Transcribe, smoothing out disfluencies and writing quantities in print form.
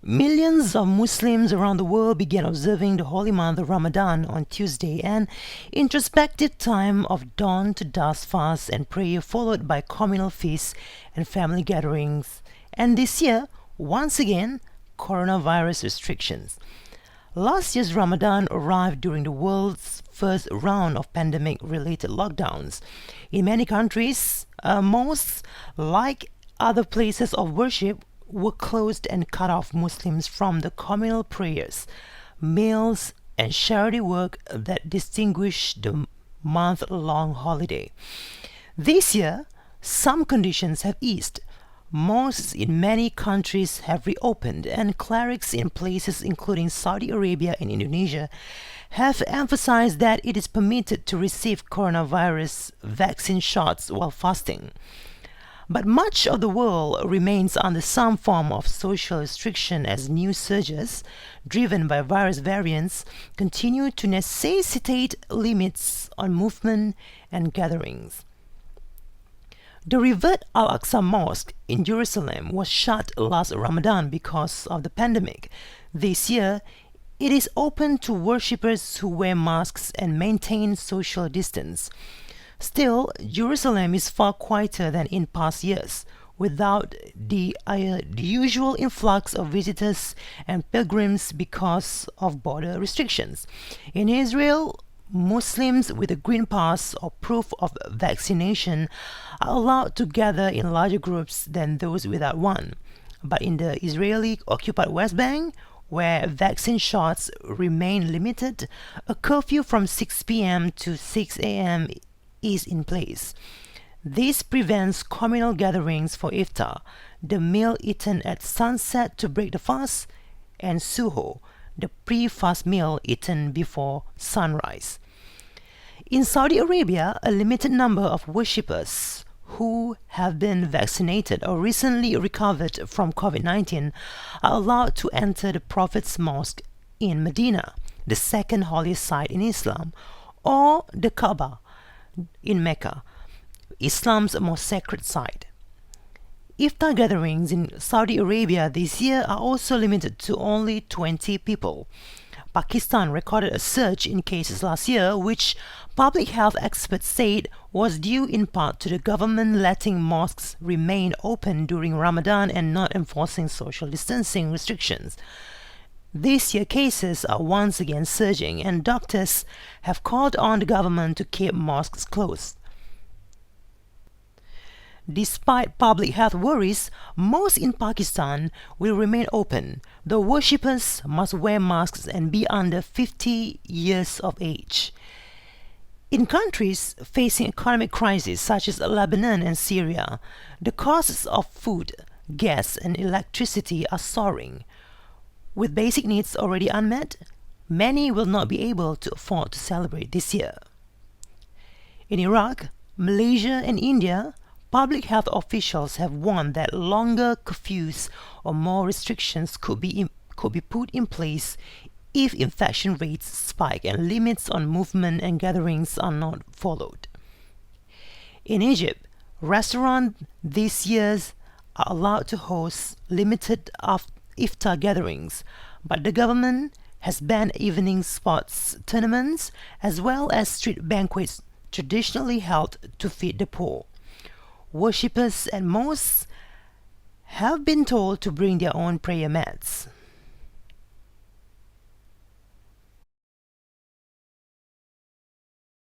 Millions of Muslims around the world began observing the holy month of Ramadan on Tuesday, an introspective time of dawn to dusk fast and prayer followed by communal feasts and family gatherings. And this year, once again, coronavirus restrictions. Last year's Ramadan arrived during the world's first round of pandemic-related lockdowns. In many countries, mosques, like other places of worship, were closed and cut off Muslims from the communal prayers, meals, and charity work that distinguish the month-long holiday. This year, some conditions have eased. Mosques in many countries have reopened, and clerics in places including Saudi Arabia and Indonesia have emphasized that it is permitted to receive coronavirus vaccine shots while fasting. But much of the world remains under some form of social restriction as new surges, driven by virus variants, continue to necessitate limits on movement and gatherings. The revered Al-Aqsa Mosque in Jerusalem was shut last Ramadan because of the pandemic. This year, it is open to worshippers who wear masks and maintain social distance. Still, Jerusalem is far quieter than in past years, without the usual influx of visitors and pilgrims because of border restrictions. In Israel, Muslims with a green pass or proof of vaccination are allowed to gather in larger groups than those without one. But in the Israeli-occupied West Bank, where vaccine shots remain limited, a curfew from 6 p.m. to 6 a.m. is in place. This prevents communal gatherings for iftar, the meal eaten at sunset to break the fast, and suho, the pre-fast meal eaten before sunrise. In Saudi Arabia, a limited number of worshippers who have been vaccinated or recently recovered from COVID-19 are allowed to enter the Prophet's Mosque in Medina, the second holiest site in Islam, or the Kaaba in Mecca, Islam's most sacred site. Iftar gatherings in Saudi Arabia this year are also limited to only 20 people. Pakistan recorded a surge in cases last year, which public health experts said was due in part to the government letting mosques remain open during Ramadan and not enforcing social distancing restrictions. This year cases are once again surging, and doctors have called on the government to keep mosques closed. Despite public health worries, mosques in Pakistan will remain open, though worshippers must wear masks and be under 50 years of age. In countries facing economic crises such as Lebanon and Syria, the costs of food, gas, and electricity are soaring. With basic needs already unmet, many will not be able to afford to celebrate this year. In Iraq, Malaysia, and India, public health officials have warned that longer curfews or more restrictions could be put in place if infection rates spike and limits on movement and gatherings are not followed. In Egypt, restaurants this year are allowed to host limited iftar gatherings, but the government has banned evening sports tournaments as well as street banquets traditionally held to feed the poor. Worshippers at mosques have been told to bring their own prayer mats.